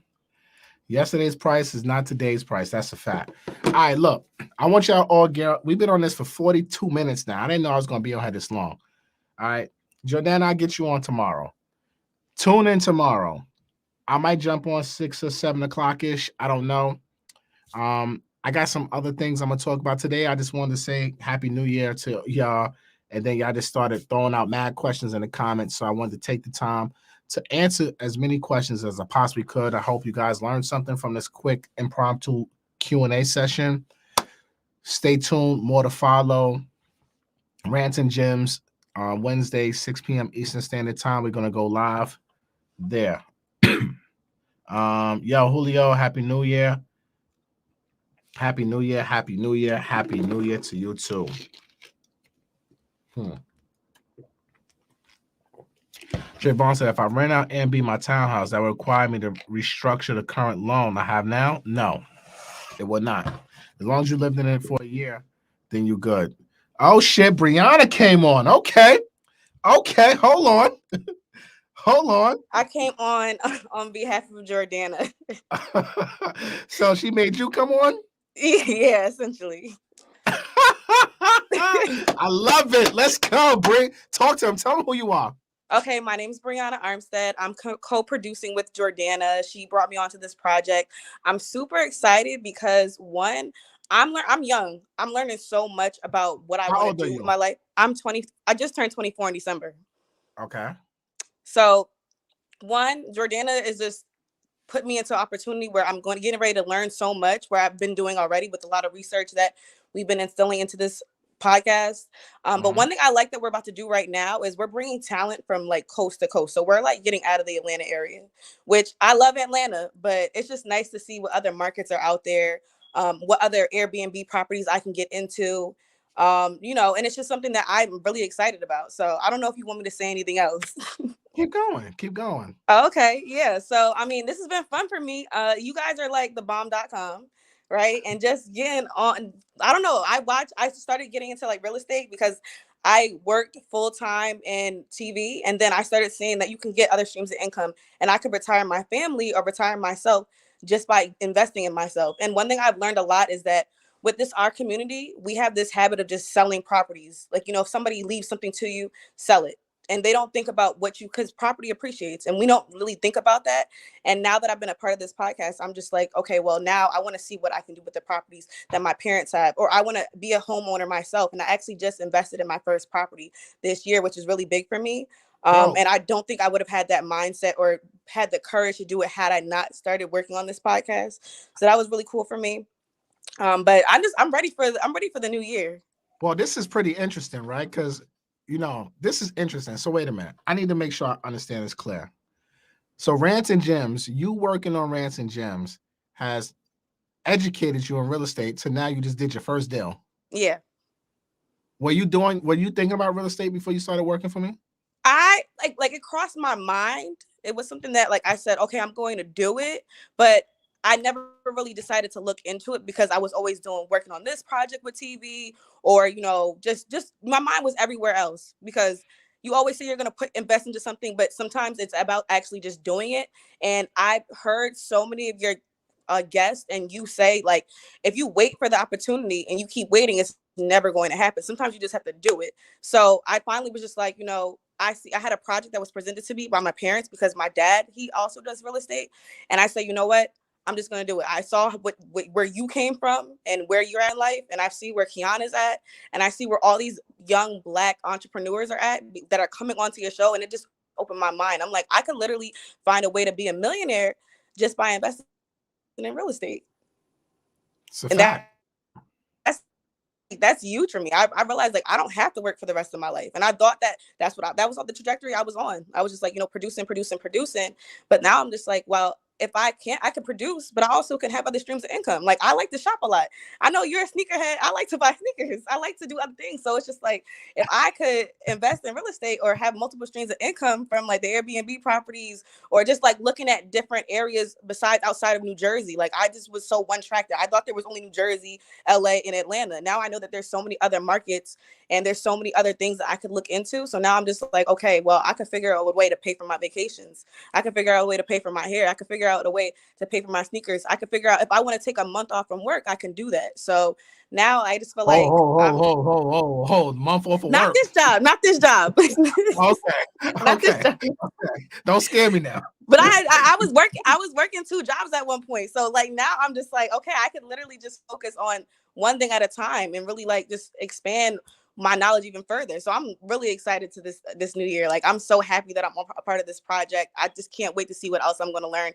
Yesterday's price is not today's price. That's a fact. All right, look, I want y'all all get. We've been on this for 42 minutes now. I didn't know I was going to be on here this long. All right, Jordana, I'll get you on tomorrow. Tune in tomorrow. I might jump on 6 or 7 o'clock ish. I don't know. I got some other things I'm gonna talk about today. I just wanted to say Happy New Year to y'all, and then y'all just started throwing out mad questions in the comments. So I wanted to take the time to answer as many questions as I possibly could. I hope you guys learned something from this quick impromptu Q&A session. Stay tuned. More to follow. Rants and Gems on Wednesday, 6 p.m. Eastern Standard Time. We're gonna go live there. Yo, Julio, Happy New Year. Happy New Year, Happy New Year, Happy New Year to you too. Trayvon said, if I rent out Airbnb my townhouse, that would require me to restructure the current loan I have now? No, it would not. As long as you lived in it for a year, then you're good. Oh shit, Brianna came on. Okay, hold on. Hold on. I came on behalf of Jordana. So she made you come on? Yeah, essentially. I love it. Let's go, Bri. Talk to him. Tell him who you are. Okay, my name is Brianna Armstead. I'm co-producing with Jordana. She brought me onto this project. I'm super excited because one, I'm young. I'm learning so much about what I want to do with my life. I'm 20. I just turned 24 in December. Okay. So, one, Jordana is just put me into an opportunity where I'm getting ready to learn so much, where I've been doing already with a lot of research that we've been instilling into this podcast. But one thing I like that we're about to do right now is we're bringing talent from coast to coast. So we're getting out of the Atlanta area, which I love Atlanta, but it's just nice to see what other markets are out there, what other Airbnb properties I can get into. And it's just something that I'm really excited about. So I don't know if you want me to say anything else. Keep going. Okay. Yeah. So, this has been fun for me. You guys are like thebomb.com, right? And just getting on, I don't know. I started getting into real estate because I worked full time in TV. And then I started seeing that you can get other streams of income and I could retire my family or retire myself just by investing in myself. And one thing I've learned a lot is that with our community, we have this habit of just selling properties. If somebody leaves something to you, sell it. and they don't think about what you, because property appreciates and we don't really think about that. And now that I've been a part of this podcast, I'm just like, okay, well, now I want to see what I can do with the properties that my parents have, or I want to be a homeowner myself. And I actually just invested in my first property this year, which is really big for me. And I don't think I would have had that mindset or had the courage to do it had I not started working on this podcast. So that was really cool for me. But I'm ready for the new year. Well, this is pretty interesting, right? Because this is interesting. So wait a minute. I need to make sure I understand this clear. So Rants and Gems, you working on Rants and Gems has educated you in real estate. So now you just did your first deal. Yeah. Were you thinking about real estate before you started working for me? I like it crossed my mind. It was something that, like, I said, okay, I'm going to do it, but I never really decided to look into it because I was always working on this project with TV, or just my mind was everywhere else, because you always say you're going to invest into something, but sometimes it's about actually just doing it. And I've heard so many of your guests, and you say, like, if you wait for the opportunity and you keep waiting, it's never going to happen. Sometimes you just have to do it. So I finally was just like, I had a project that was presented to me by my parents, because my dad, he also does real estate. And I say, you know what? I'm just going to do it. I saw where you came from and where you're at in life. And I see where Kiana's at. And I see where all these young Black entrepreneurs are at that are coming onto your show. And it just opened my mind. I'm like, I could literally find a way to be a millionaire just by investing in real estate. It's a fact. That's huge for me. I realized, like, I don't have to work for the rest of my life. And I thought that that was on the trajectory I was on. I was just like, producing. But now I'm just like, well, if I can produce, but I also can have other streams of income. Like, I like to shop a lot. I know you're a sneakerhead. I like to buy sneakers. I like to do other things. So it's just like, if I could invest in real estate or have multiple streams of income from, like, the Airbnb properties, or just, like, looking at different areas outside of New Jersey. Like, I just was so one-tracked. I thought there was only New Jersey, LA, and Atlanta. Now I know that there's so many other markets and there's so many other things that I could look into. So now I'm just like, okay, well, I could figure out a way to pay for my vacations. I could figure out a way to pay for my hair. I could figure out a way to pay for my sneakers. I could figure out if I want to take a month off from work, I can do that. So now I just feel like month off of not work. This job. Okay. Don't scare me now. But I was working 2 jobs at one point. So, like, now I'm just like, okay, I could literally just focus on one thing at a time and really, like, just expand my knowledge even further. So I'm really excited to this new year. Like, I'm so happy that I'm a part of this project. I just can't wait to see what else I'm going to learn.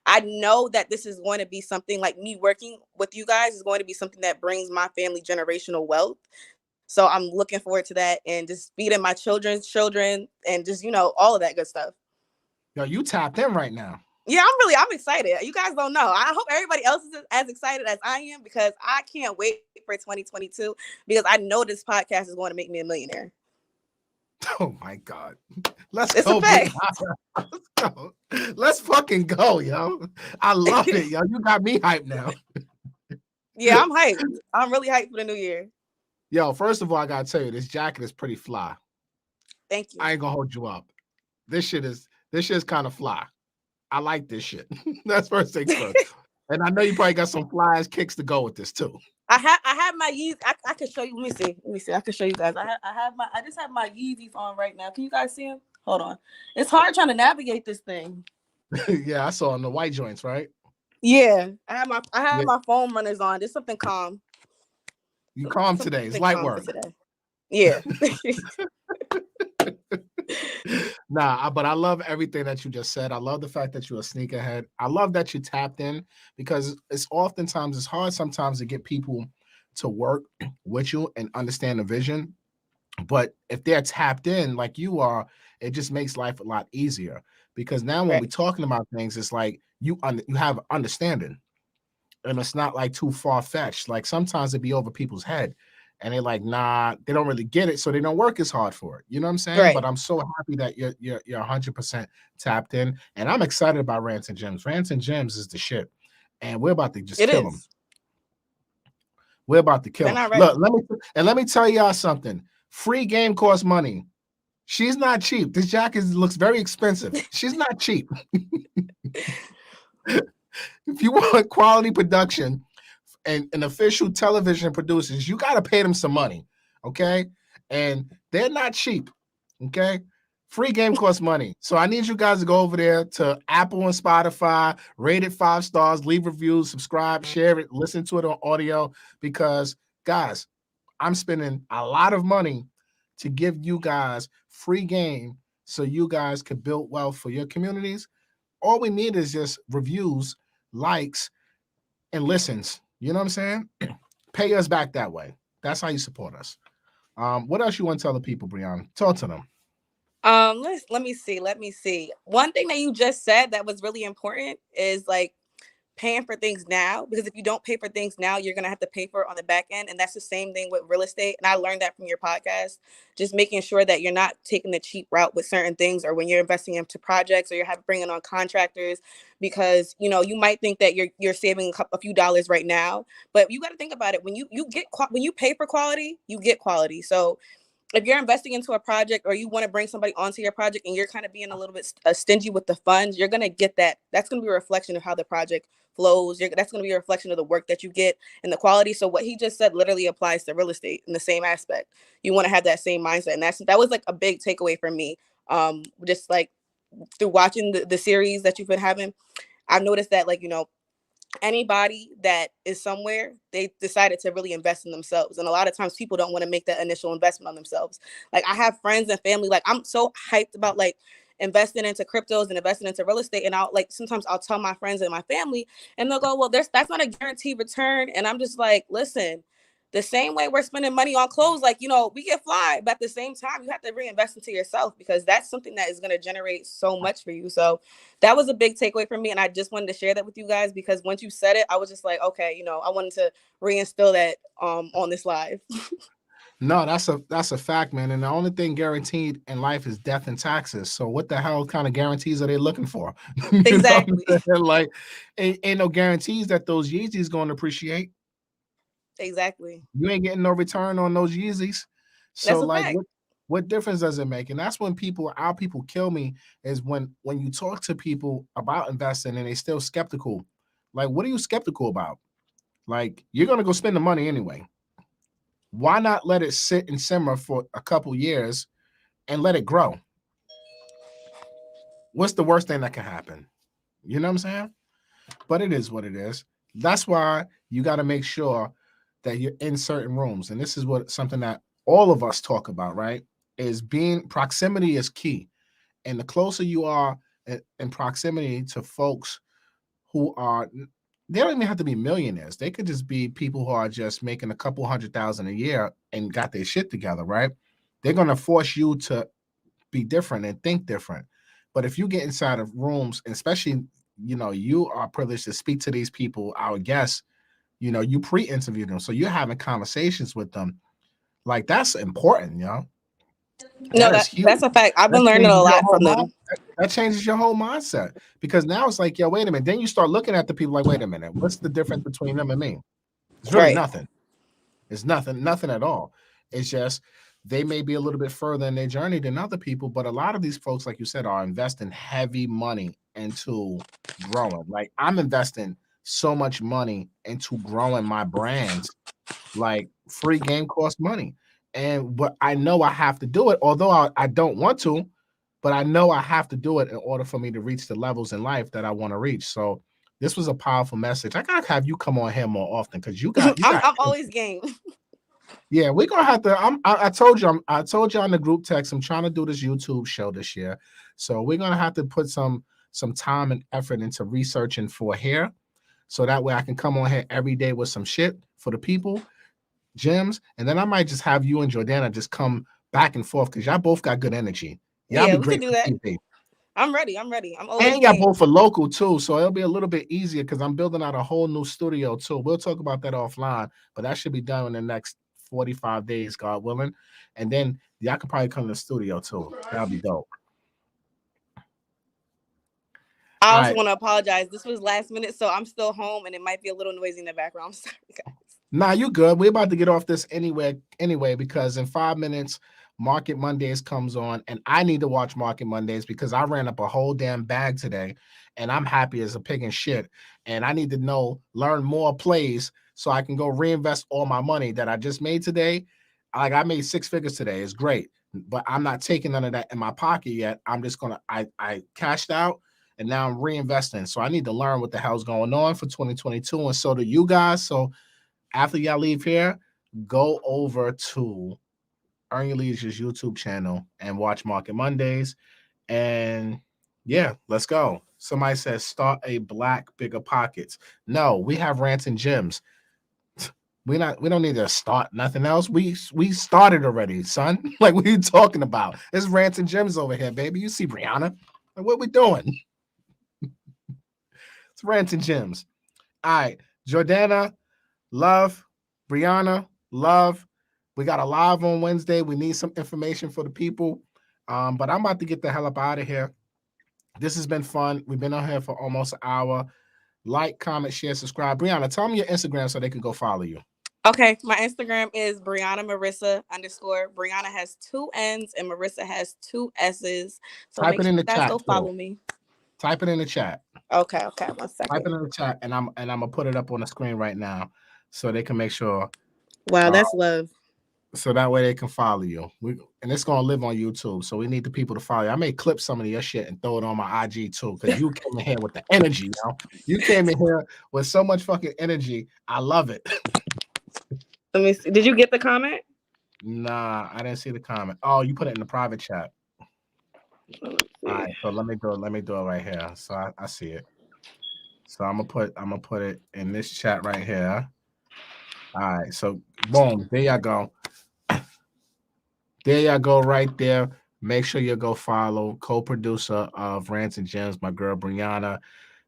I know that this is going to be something, like, me working with you guys is going to be something that brings my family generational wealth. So I'm looking forward to that, and just feeding my children's children, and just, all of that good stuff. Yo, you tapped in right now. Yeah, I'm excited. You guys don't know. I hope everybody else is as excited as I am, because I can't wait for 2022, because I know this podcast is going to make me a millionaire. Oh my God. Let's go. Let's fucking go, yo. I love it, yo. You got me hyped now. Yeah, I'm hyped. I'm really hyped for the new year. Yo, first of all, I gotta tell you, this jacket is pretty fly. Thank you. I ain't gonna hold you up. This shit is kind of fly. I like this shit. That's first things first. And I know you probably got some fly ass kicks to go with this too. I have my Yeezys. I can show you. Let me see. I can show you guys. I just have my Yeezys on right now. Can you guys see them? Hold on. It's hard trying to navigate this thing. Yeah, I saw on the white joints, right? Yeah. I have my foam runners on. There's something calm. You calm today. It's light work. Yeah. Nah, but I love everything that you just said. I love the fact that you're a sneakerhead. I love that you tapped in, because it's hard sometimes to get people to work with you and understand the vision. But if they're tapped in like you are, it just makes life a lot easier, because now when we're talking about things, it's like you have understanding, and it's not like too far-fetched. Like, sometimes it be over people's head, and they're like, nah, they don't really get it, so they don't work as hard for it. You know what I'm saying? Right. But I'm so happy that you're 100% tapped in, and I'm excited about Rants and Gems. Rants and Gems is the shit, and we're about to just kill them. We're about to kill them. Look, let me tell y'all something. Free game costs money. She's not cheap. This jacket looks very expensive. She's not cheap. If you want quality production and official television producers, you got to pay them some money, okay? And they're not cheap, okay? Free game costs money. So I need you guys to go over there to Apple and Spotify, rate it 5 stars, leave reviews, subscribe, share it, listen to it on audio, because guys, I'm spending a lot of money to give you guys free game so you guys could build wealth for your communities. All we need is just reviews, likes, and listens. You know what I'm saying? Pay us back that way. That's how you support us. What else you want to tell the people, Brianna? Talk to them. Let me see. One thing that you just said that was really important is like paying for things now, because if you don't pay for things now, you're gonna have to pay for it on the back end. And that's the same thing with real estate. And I learned that from your podcast. Just making sure that you're not taking the cheap route with certain things, or when you're investing into projects, or you're bringing on contractors, because you might think that you're saving a few dollars right now, but you got to think about it. When when you pay for quality, you get quality. So if you're investing into a project, or you want to bring somebody onto your project, and you're kind of being a little bit stingy with the funds, you're going to get that. That's going to be a reflection of how the project flows. That's going to be a reflection of the work that you get and the quality. So what he just said literally applies to real estate in the same aspect. You want to have that same mindset. And that was like a big takeaway for me. Just like through watching the series that you've been having, I've noticed that, like, anybody that is somewhere, they decided to really invest in themselves. And a lot of times people don't want to make that initial investment on themselves. Like, I have friends and family, like, I'm so hyped about like investing into cryptos and investing into real estate. And sometimes I'll tell my friends and my family, and they'll go, well, that's not a guaranteed return. And I'm just like, listen, the same way we're spending money on clothes, like, we get fly, but at the same time, you have to reinvest into yourself, because that's something that is going to generate so much for you. So that was a big takeaway for me. And I just wanted to share that with you guys, because once you said it, I was just like, okay, I wanted to reinstill that on this live. No, that's a fact, man. And the only thing guaranteed in life is death and taxes. So what the hell kind of guarantees are they looking for? You know what Exactly. I'm saying? Like, ain't no guarantees that those Yeezys going to appreciate. Exactly. You ain't getting no return on those Yeezys. So That's a like, fact. what difference does it make? And that's when our people kill me, is when you talk to people about investing and they still skeptical. Like, what are you skeptical about? Like, you're gonna go spend the money anyway. Why not let it sit and simmer for a couple years and let it grow? What's the worst thing that can happen? You know what I'm saying? But it is what it is. That's why you got to make sure that you're in certain rooms. And this is something that all of us talk about, right? Is proximity is key. And the closer you are in proximity to folks who are, they don't even have to be millionaires. They could just be people who are just making a couple $100,000 a year and got their shit together, right? They're going to force you to be different and think different. But if you get inside of rooms, and especially, you are privileged to speak to these people, our guests, you pre-interview them. So you're having conversations with them. Like, that's important, No, That is that's huge. a fact. I've That been learning changes a your lot whole from mind. them. That changes your whole mindset, because now it's like, yo, wait a minute. Then you start looking at the people like, wait a minute, what's the difference between them and me? It's really Right. nothing. It's nothing at all. It's just they may be a little bit further in their journey than other people, but a lot of these folks, like you said, are investing heavy money into growing. Like, I'm investing so much money into growing my brands. Like, free game costs money. But I know I have to do it, although I don't want to, but I know I have to do it in order for me to reach the levels in life that I want to reach. So this was a powerful message. I gotta have you come on here more often, because you got I'm always game. yeah, we're gonna have to. I told you on the group text. I'm trying to do this YouTube show this year, so we're gonna have to put some time and effort into researching for hair, so that way I can come on here every day with some shit for the people, gems, and then I might just have you and Jordana just come back and forth, because y'all both got good energy. Y'all Yeah, be we could great do for that. TV. I'm ready. I'm always And y'all game. both are local too, so it'll be a little bit easier, because I'm building out a whole new studio too. We'll talk about that offline, but that should be done in the next 45 days, God willing. And then y'all can probably come to the studio too. That'll be dope. I All also right. want to apologize. This was last minute, so I'm still home, and it might be a little noisy in the background. I'm sorry, guys. Nah, you good. We're about to get off this anyway, because in 5 minutes, Market Mondays comes on, and I need to watch Market Mondays because I ran up a whole damn bag today, and I'm happy as a pig in shit. And I need to learn more plays so I can go reinvest all my money that I just made today. Like I made 6 figures today. It's great, but I'm not taking none of that in my pocket yet. I'm just gonna I cashed out and now I'm reinvesting. So I need to learn what the hell's going on for 2022, and so do you guys. So after y'all leave here, go over to Earn Your Leisure's YouTube channel and watch Market Mondays. And yeah, let's go. Somebody says start a Black Bigger Pockets. No, we have Rants and Gems. We don't need to start nothing else. We started already, son. Like what are you talking about? It's Rants and Gems over here, baby. You see Brianna. Like, what we doing? It's Rants and Gems. All right. Jordana, love. Brianna, love. We got a live on Wednesday. We need some information for the people. But I'm about to get the hell up out of here. This has been fun. We've been on here for almost an hour. Like, comment, share, subscribe. Brianna, tell me your Instagram so they can go follow you. Okay, my Instagram is Brianna Marissa _. Brianna has 2 N's and Marissa has 2 S's. So Type make it sure in the you guys chat. go follow me. Type it in the chat. Okay, 1 Type second. it in the chat, and I'm gonna put it up on the screen right now, so they can make sure. Wow, that's love. So that way they can follow you. And it's gonna live on YouTube. So we need the people to follow you. I may clip some of your shit and throw it on my IG too, because you came in here with the energy, yo. You came in here with so much fucking energy. I love it. Let me see. Did you get the comment? Nah, I didn't see the comment. Oh, you put it in the private chat. All right, so let me do it right here. So I see it. So I'm gonna put it in this chat right here. All right, so boom, there y'all go. There y'all go right there. Make sure you go follow co-producer of Rants and Gems, my girl Brianna.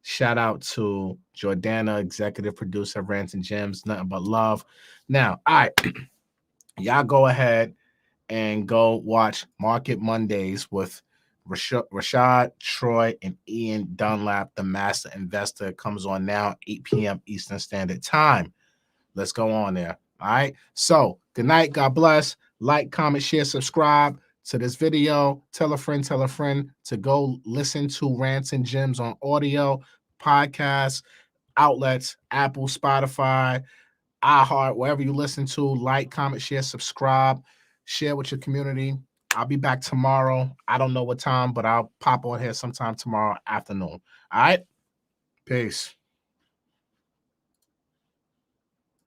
Shout out to Jordana, executive producer of Rants and Gems. Nothing but love. Now, all right, y'all go ahead and go watch Market Mondays with Rashad, Troy, and Ian Dunlap, the master investor. It comes on now, 8 p.m. Eastern Standard Time. Let's go on there. All right. So good night. God bless. Like, comment, share, subscribe to this video. Tell a friend to go listen to Rants and Gems on audio, podcasts, outlets, Apple, Spotify, iHeart, wherever you listen to. Like, comment, share, subscribe, share with your community. I'll be back tomorrow. I don't know what time, but I'll pop on here sometime tomorrow afternoon. All right. Peace.